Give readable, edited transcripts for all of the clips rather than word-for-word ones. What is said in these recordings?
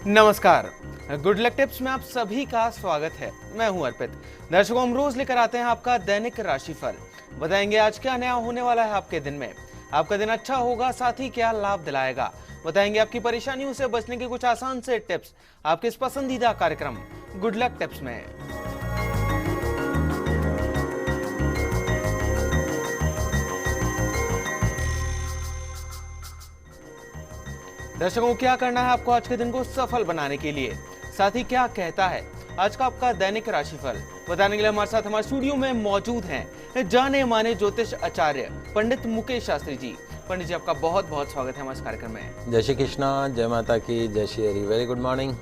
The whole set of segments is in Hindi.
नमस्कार, गुड लक टिप्स में आप सभी का स्वागत है। मैं हूं अर्पित। दर्शकों, हम रोज लेकर आते हैं आपका दैनिक राशिफल। बताएंगे आज क्या नया होने वाला है आपके दिन में। आपका दिन अच्छा होगा, साथ ही क्या लाभ दिलाएगा। बताएंगे आपकी परेशानियों से बचने के कुछ आसान से टिप्स आपके इस पसंदीदा कार्यक्रम गुड लक टिप्स में। दर्शकों, क्या करना है आपको आज के दिन को सफल बनाने के लिए, साथ ही क्या कहता है आज का आपका दैनिक राशिफल। बताने के लिए हमारे साथ हमारे स्टूडियो में मौजूद हैं जाने माने ज्योतिष आचार्य पंडित मुकेश शास्त्री जी। पंडित जी, आपका बहुत बहुत स्वागत है हमारे इस कार्यक्रम में। जय श्री कृष्णा, जय माता की, जय Shri Hari. Very good morning.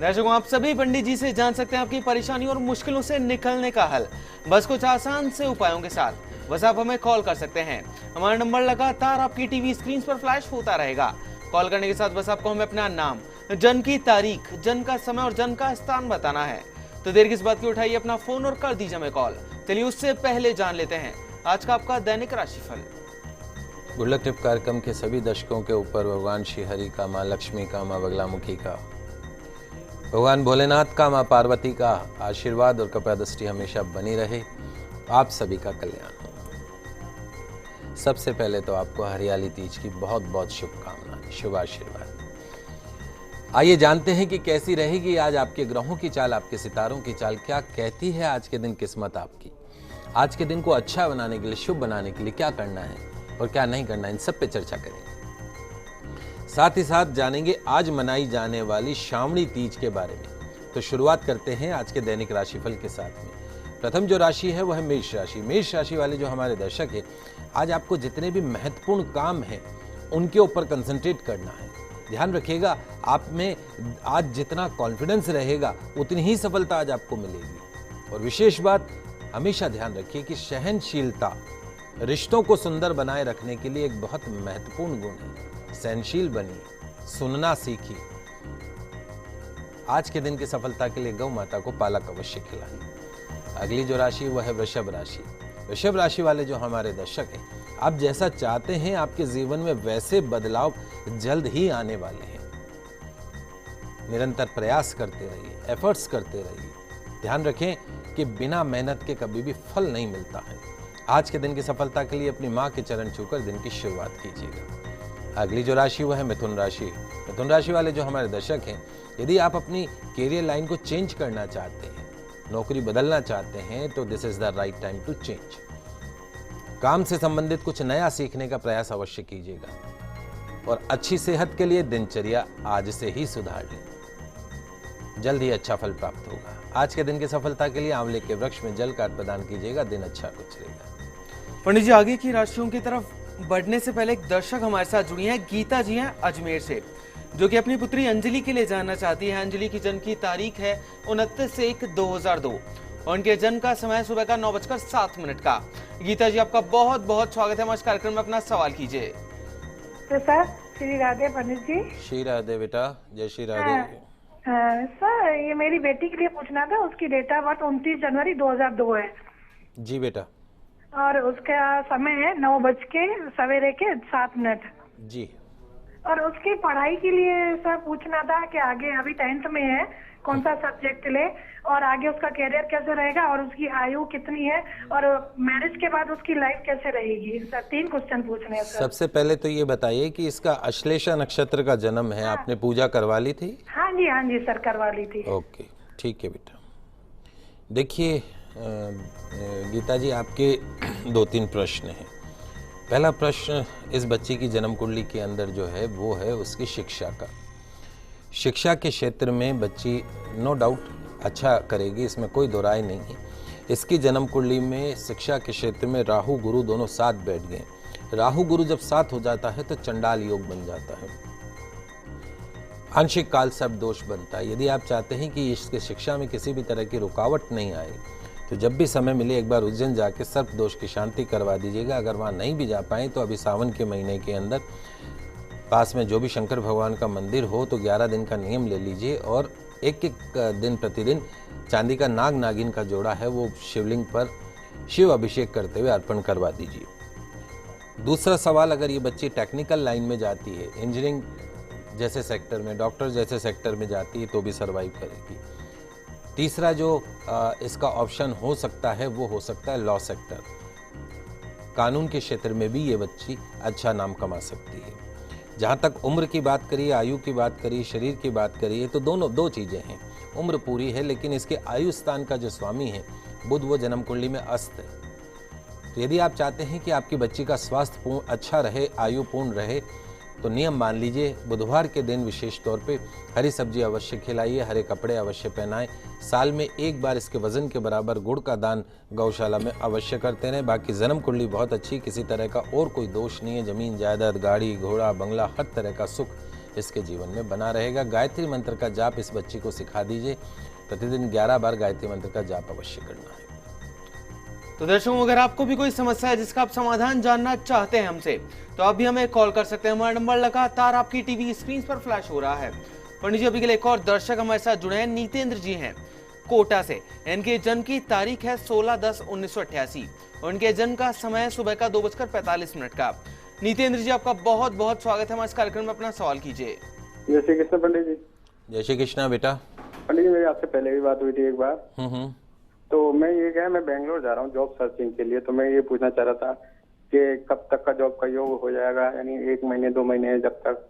दर्शकों, आप सभी पंडित जी से जान सकते हैं आपकी परेशानियों और मुश्किलों से निकलने का हल, बस कुछ आसान से उपायों के साथ। बस आप हमें कॉल कर सकते हैं। हमारा नंबर लगातार आपकी टीवी स्क्रीन पर फ्लैश होता रहेगा। कॉल करने के साथ बस आपको हमें अपना नाम, जन्म की तारीख, जन्म का समय और जन्म का स्थान बताना है। तो देर किस बात की, उठाइए अपना फोन और कर दीजिए हमें कॉल। चलिए उससे पहले जान लेते हैं आज का आपका दैनिक राशिफल। गुड लक टिप कार्यक्रम के सभी दर्शकों के ऊपर भगवान श्री हरि का, माँ लक्ष्मी का, माँ बगलामुखी का, भगवान भोलेनाथ का, माँ पार्वती का आशीर्वाद और कृपा दृष्टि हमेशा बनी रहे। आप सभी का कल्याण हो। सबसे पहले तो आपको हरियाली तीज की बहुत बहुत शुभकामनाएं, शुभ आशीर्वाद। आइए जानते हैं कि कैसी रहेगी आज आपके ग्रहों की चाल, आपके सितारों की चाल क्या कहती है आज के दिन किस्मत आपकी। आज के दिन को अच्छा बनाने के लिए, शुभ बनाने के लिए क्या करना है और क्या नहीं करना है, इन सब पे चर्चा करेंगे। साथ ही साथ जानेंगे आज मनाई जाने वाली श्रावणी तीज के बारे में। तो शुरुआत करते हैं आज के दैनिक राशिफल के साथ में। प्रथम जो राशि है वो है मेष राशि। मेष राशि वाले जो हमारे दर्शक हैं, आज आपको जितने भी महत्वपूर्ण काम हैं उनके ऊपर कंसंट्रेट करना है। ध्यान रखिएगा, आप में आज जितना कॉन्फिडेंस रहेगा उतनी ही सफलता आज आपको मिलेगी। और विशेष बात हमेशा ध्यान रखिए कि सहनशीलता रिश्तों को सुंदर बनाए रखने के लिए एक बहुत महत्वपूर्ण गुण है। सहनशील बनिए, सुनना सीखिए। आज के दिन की सफलता के लिए गौ माता को पालक अवश्य खिलाएं। अगली जो राशि वह है वृषभ राशि। वृषभ राशि वाले जो हमारे दर्शक हैं, आप जैसा चाहते हैं आपके जीवन में वैसे बदलाव जल्द ही आने वाले हैं। निरंतर प्रयास करते रहिए, एफर्ट्स करते रहिए। ध्यान रखें कि बिना मेहनत के कभी भी फल नहीं मिलता है। आज के दिन की सफलता के लिए अपनी माँ के चरण छूकर दिन की शुरुआत कीजिएगा। अगली जो राशि वह है मिथुन राशि। मिथुन राशि वाले जो हमारे दर्शक हैं, यदि आप अपनी कैरियर लाइन को चेंज करना चाहते हैं, नौकरी बदलना चाहते हैं, तो this is the right time to change. काम से संबंधित कुछ नया सीखने का प्रयास अवश्य कीजिएगा। और अच्छी सेहत के लिए दिनचर्या आज से ही सुधार लें, जल्द ही अच्छा फल प्राप्त होगा। आज के दिन की सफलता के लिए आंवले के वृक्ष में जल का प्रदान कीजिएगा, दिन अच्छा गुजरेगा। पंडित जी, आगे की राशियों की तरफ बढ़ने से पहले एक दर्शक हमारे साथ जुड़ी हैं, गीता जी हैं अजमेर से, जो कि अपनी पुत्री अंजलि के लिए जानना चाहती है। अंजलि की जन्म की तारीख है 29/1/2002 और उनके जन्म का समय सुबह का 9:07 का। गीता जी, आपका बहुत बहुत स्वागत है हमारे कार्यक्रम में। अपना सवाल कीजिए। तो सर, श्री राधे पंडित जी। श्री राधे बेटा, जय श्री राधे। सर, ये मेरी बेटी के लिए पूछना था। उसकी डेट ऑफ बर्थ 29 जनवरी 2002 है। जी बेटा। और उसका समय है 9:07 जी। और उसकी पढ़ाई के लिए सर पूछना था कि आगे अभी 10th में है, कौन सा सब्जेक्ट ले और आगे उसका कैरियर कैसे रहेगा और उसकी आयु कितनी है और मैरिज के बाद उसकी लाइफ कैसे रहेगी। सर, 3 क्वेश्चन पूछने हैं सर। सबसे पहले तो ये बताइए कि इसका अश्लेषा नक्षत्र का जन्म है। आपने पूजा करवा ली थी? हाँ जी सर, करवा ली थी। ओके, ठीक है बेटा। देखिए गीता जी, आपके 2-3 प्रश्न हैं। पहला प्रश्न, इस बच्ची की जन्म कुंडली के अंदर जो है वो है उसकी शिक्षा का। शिक्षा के क्षेत्र में बच्ची नो डाउट अच्छा करेगी, इसमें कोई दो राय नहीं है। इसकी जन्म कुंडली में शिक्षा के क्षेत्र में राहु गुरु दोनों साथ बैठ गए। राहु गुरु जब साथ हो जाता है तो चंडाल योग बन जाता है, आंशिक काल सर्प दोष बनता है। यदि आप चाहते हैं कि इसके शिक्षा में किसी भी तरह की रुकावट नहीं आए, तो जब भी समय मिले एक बार उज्जैन जाके सर्प दोष की शांति करवा दीजिएगा। अगर वहाँ नहीं भी जा पाए तो अभी सावन के महीने के अंदर पास में जो भी शंकर भगवान का मंदिर हो तो 11 दिन का नियम ले लीजिए और एक दिन प्रतिदिन चांदी का नाग नागिन का जोड़ा है वो शिवलिंग पर शिव अभिषेक करते हुए अर्पण करवा दीजिए। दूसरा सवाल, अगर ये बच्ची टेक्निकल लाइन में जाती है, इंजीनियरिंग जैसे सेक्टर में, डॉक्टर जैसे सेक्टर में जाती है तो भी सर्वाइव करेगी। तीसरा जो इसका ऑप्शन हो सकता है वो हो सकता है लॉ सेक्टर, कानून के क्षेत्र में भी ये बच्ची अच्छा नाम कमा सकती है। जहाँ तक उम्र की बात करिए, आयु की बात करिए, शरीर की बात करिए, तो दोनों दो चीज़ें हैं। उम्र पूरी है लेकिन इसके आयु स्थान का जो स्वामी है बुध, वो जन्म कुंडली में अस्त है। तो यदि आप चाहते हैं कि आपकी बच्ची का स्वास्थ्य पूर्ण अच्छा रहे, आयु पूर्ण रहे, तो नियम मान लीजिए, बुधवार के दिन विशेष तौर पे हरी सब्जी अवश्य खिलाइए, हरे कपड़े अवश्य पहनाएं, साल में एक बार इसके वजन के बराबर गुड़ का दान गौशाला में अवश्य करते रहें। बाकी जन्म कुंडली बहुत अच्छी, किसी तरह का और कोई दोष नहीं है। जमीन जायदाद, गाड़ी घोड़ा बंगला, हर तरह का सुख इसके जीवन में बना रहेगा। गायत्री मंत्र का जाप इस बच्ची को सिखा दीजिए, प्रतिदिन 11 बार गायत्री मंत्र का जाप अवश्य करना है। तो दर्शकों, अगर आपको भी कोई समस्या है जिसका आप समाधान जानना चाहते हैं हमसे, तो आप भी हमें कॉल कर सकते हैं। हमारा नंबर लगातार आपकी टीवी स्क्रीन पर फ्लैश हो रहा है। पंडित जी, अभी के लिए एक और दर्शक हमारे साथ जुड़े हैं, नीतेंद्र जी हैं कोटा से। इनके जन्म की तारीख है 16/10/1988 और इनके जन्म का समय सुबह का 2:45 का। नीतेंद्र जी, आपका बहुत बहुत स्वागत है हमारे इस कार्यक्रम में। अपना सवाल कीजिए। जय श्री कृष्ण पंडित जी। जय श्री कृष्णा बेटा। पंडित जी, मेरी आपसे पहले भी बात हुई थी एक बार। तो मैं ये क्या है, मैं बेंगलोर जा रहा हूँ जॉब सर्चिंग के लिए। तो मैं ये पूछना चाह रहा था कि कब तक का जॉब का योग हो जाएगा, यानी 1 महीने 2 महीने जब तक।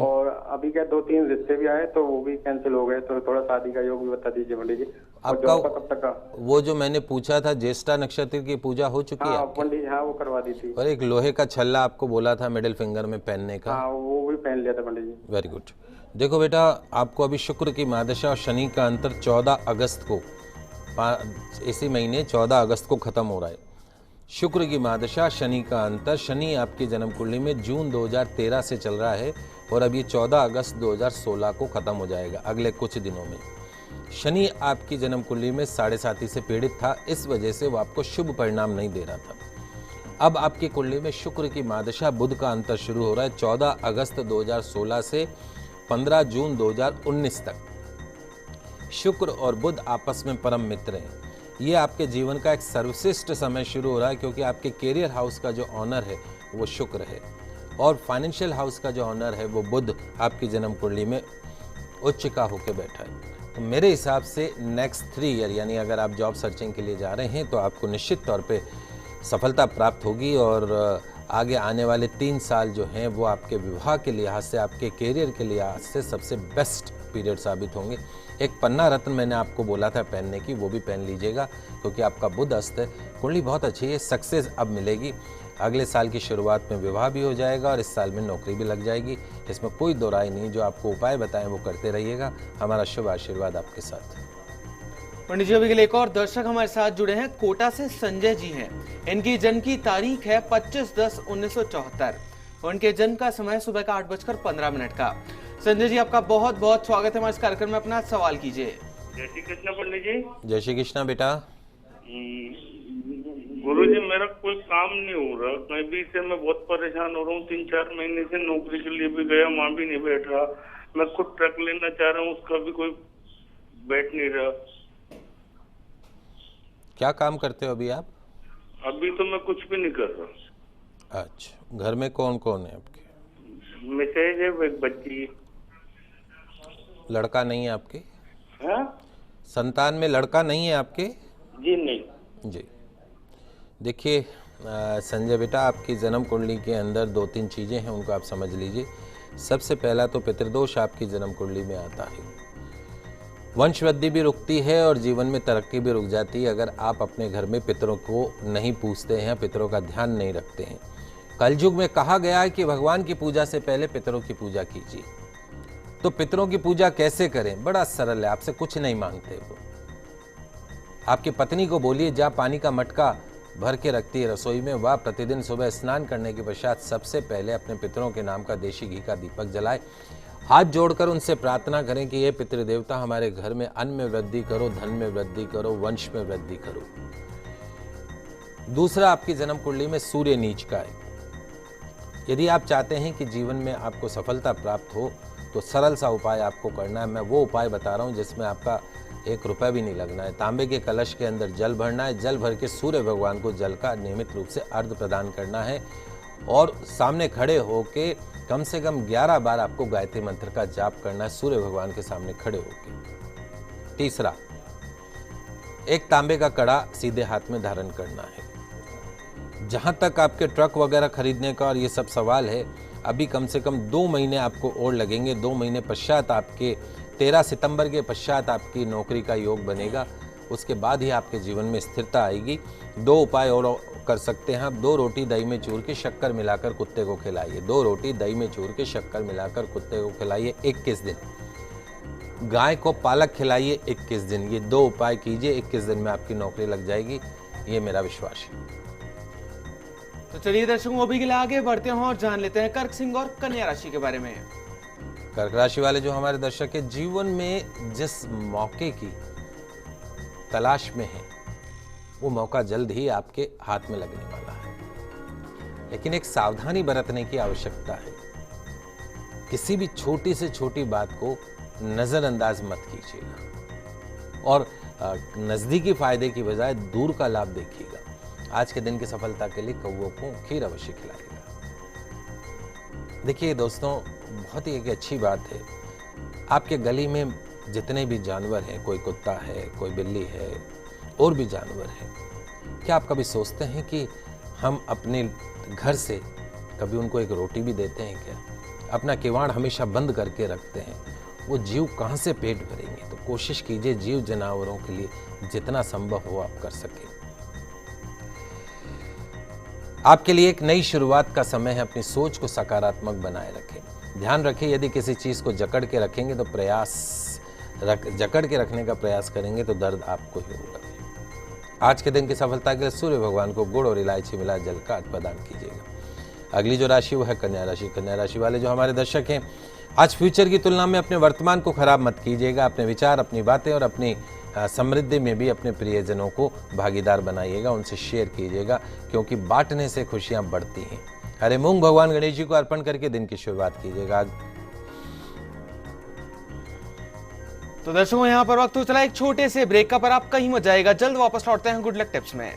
और अभी क्या 2-3 रिश्ते भी आए तो वो भी कैंसिल हो गए, तो थोड़ा शादी का योग भी बता दीजिए पंडित जी। आपका जॉब का कब तक का? वो जो मैंने पूछा था, ज्येष्ठा नक्षत्र की पूजा हो चुकी है? हाँ पंडित जी, हाँ वो करवा दी थी। और एक लोहे का छल्ला आपको बोला था मिडिल फिंगर में पहनने का? हाँ वो भी पहन लिया था पंडित जी। Very good. देखो बेटा, आपको अभी शुक्र की महादशा और शनि का अंतर 14 अगस्त को, इसी महीने 14 अगस्त को खत्म हो रहा है। शुक्र की महादशा, शनि का अंतर, शनि आपकी जन्म कुंडली में जून 2013 से चल रहा है और अब ये 14 अगस्त 2016 को खत्म हो जाएगा, अगले कुछ दिनों में। शनि आपकी जन्म कुंडली में 7.5 से पीड़ित था, इस वजह से वो आपको शुभ परिणाम नहीं दे रहा था। अब आपकी कुंडली में शुक्र की महादशा, बुध का अंतर शुरू हो रहा है 14 अगस्त 2016 से 15 जून 2019 तक। शुक्र और बुध आपस में परम मित्र हैं। ये आपके जीवन का एक सर्वश्रेष्ठ समय शुरू हो रहा है, क्योंकि आपके कैरियर हाउस का जो ऑनर है वो शुक्र है और फाइनेंशियल हाउस का जो ऑनर है वो बुध आपकी जन्म कुंडली में उच्च का होकर बैठा है। तो मेरे हिसाब से नेक्स्ट 3 ईयर, यानी अगर आप जॉब सर्चिंग के लिए जा रहे हैं तो आपको निश्चित तौर पे सफलता प्राप्त होगी और आगे आने वाले 3 साल जो हैं वो आपके विवाह के लिहाज से, आपके कैरियर के लिहाज से सबसे बेस्ट पीरियड साबित होंगे। एक पन्ना रत्न मैंने आपको बोला था पहनने की, वो भी पहन लीजिएगा, क्योंकि आपका बुध अस्त है। कुंडली बहुत अच्छी है, सक्सेस अब मिलेगी। अगले साल की शुरुआत में विवाह भी हो जाएगा और इस साल में नौकरी भी लग जाएगी, इसमें कोई दो राय नहीं। जो आपको उपाय बताएं वो करते रहिएगा। हमारा शुभ आशीर्वाद आपके साथ। पंडित जी, अभी के लिए एक और दर्शक हमारे साथ जुड़े हैं, कोटा से संजय जी हैं। इनकी जन्म की तारीख है 25/10/1974 और इनके जन्म का समय सुबह का 8:15 का। संजय जी, आपका बहुत बहुत स्वागत है हमारे इस कार्यक्रम में। अपना सवाल कीजिए। जय श्री कृष्ण पंडित जी। जय श्री कृष्णा बेटा। गुरुजी, मेरा कोई काम नहीं हो रहा, कहीं भी से मैं बहुत परेशान हो रहा हूँ। 3-4 महीने से नौकरी के लिए भी गया, वहाँ भी नहीं बैठ रहा। मैं खुद ट्रक लेना चाह रहा हूँ, उसका भी कोई बैठ नहीं रहा। क्या काम करते हो अभी आप? अभी तो मैं कुछ भी नहीं कर रहा। अच्छा, घर में कौन कौन है आपके? मैसेज है, एक बच्ची। लड़का नहीं है आपके? हाँ? संतान में लड़का नहीं है आपके? जी नहीं। जी, देखिए संजय बेटा, आपकी जन्म कुंडली के अंदर 2-3 चीज़ें हैं, उनको आप समझ लीजिए। सबसे पहला तो पितृदोष आपकी जन्म कुंडली में आता है। वंश वृद्धि भी रुकती है और जीवन में तरक्की भी रुक जाती है अगर आप अपने घर में पितरों को नहीं पूजते हैं, पितरों का ध्यान नहीं रखते हैं। कलयुग में कहा गया है कि भगवान की पूजा से पहले पितरों की पूजा कीजिए। तो पितरों की पूजा कैसे करें? बड़ा सरल है, आपसे कुछ नहीं मांगते। वो आपकी पत्नी को बोलिए, जा पानी का मटका भर के रखती है रसोई में, वह प्रतिदिन सुबह स्नान करने के पश्चात सबसे पहले अपने पितरों के नाम का देशी घी का दीपक जलाए। हाथ जोड़कर उनसे प्रार्थना करें कि ये पितृदेवता हमारे घर में अन्न में वृद्धि करो, धन में वृद्धि करो, वंश में वृद्धि करो। दूसरा, आपकी जन्म कुंडली में सूर्य नीच का है। यदि आप चाहते हैं कि जीवन में आपको सफलता प्राप्त हो तो सरल सा उपाय आपको करना है। मैं वो उपाय बता रहा हूँ जिसमें आपका 1 रुपया भी नहीं लगना है। तांबे के कलश के अंदर जल भरना है, जल भर के सूर्य भगवान को जल का नियमित रूप से अर्घ प्रदान करना है और सामने खड़े होके कम से कम 11 बार आपको गायत्री मंत्र का जाप करना है सूर्य भगवान के सामने खड़े होके। तीसरा, एक तांबे का कड़ा सीधे हाथ में धारण करना है। जहां तक आपके ट्रक वगैरह खरीदने का और ये सब सवाल है, अभी कम से कम 2 महीने आपको और लगेंगे। 2 महीने पश्चात आपके 13 सितंबर के पश्चात आपकी नौकरी का योग बनेगा। उसके बाद ही आपके जीवन में स्थिरता आएगी। 2 उपाय और कर सकते हैं आप। 2 रोटी दही में चूर के शक्कर मिलाकर कुत्ते को खिलाइए। 2 रोटी दही में चूर के शक्कर मिलाकर कुत्ते को खिलाइए 21 दिन। गाय को पालक खिलाइए 21 दिन। ये 2 उपाय कीजिए, 21 दिन में आपकी नौकरी लग जाएगी, ये मेरा विश्वास है। तो चलिए दर्शकों, अभी के लिए आगे बढ़ते हैं और जान लेते हैं कर्क सिंह और कन्या राशि के बारे में। कर्क राशि वाले जो हमारे दर्शक है, जीवन में जिस मौके की तलाश में है वो मौका जल्द ही आपके हाथ में लगने वाला है, लेकिन एक सावधानी बरतने की आवश्यकता है। किसी भी छोटी से छोटी बात को नजरअंदाज मत कीजिएगा और नजदीकी फायदे की बजाय दूर का लाभ देखिएगा। आज के दिन की सफलता के लिए कौवों को खीर अवश्य खिलाइएगा। देखिए दोस्तों, बहुत ही एक अच्छी बात है, आपके गली में जितने भी जानवर हैं, कोई कुत्ता है, कोई बिल्ली है, और भी जानवर हैं, क्या आप कभी सोचते हैं कि हम अपने घर से कभी उनको एक रोटी भी देते हैं क्या? अपना किवाड़ हमेशा बंद करके रखते हैं, वो जीव कहाँ से पेट भरेंगे? तो कोशिश कीजिए जीव जानवरों के लिए जितना संभव हो आप कर सकें। आपके लिए एक नई शुरुआत का समय है। अपनी सोच को सकारात्मक बनाए रखें। ध्यान रखें, यदि किसी चीज को जकड़ के रखेंगे तो जकड़ के रखने का प्रयास करेंगे तो दर्द आपको ही होगा। आज के दिन की सफलता के लिए सूर्य भगवान को गुड़ और इलायची मिला जल का अर्घ्य प्रदान कीजिएगा। अगली जो राशि वो है कन्या राशि। कन्या राशि वाले जो हमारे दर्शक हैं, आज फ्यूचर की तुलना में अपने वर्तमान को खराब मत कीजिएगा। अपने विचार, अपनी बातें और अपनी समृद्धि में भी अपने प्रियजनों को भागीदार बनाइएगा, उनसे शेयर कीजिएगा, क्योंकि बांटने से खुशियां बढ़ती हैं। हरे मूंग भगवान गणेश जी को अर्पण करके दिन की शुरुआत कीजिएगा। तो दर्शकों, यहाँ पर वक्त हो चला एक छोटे से ब्रेक का, पर आप कहीं मत जाएगा, जल्द वापस लौटते हैं गुड लक टिप्स में।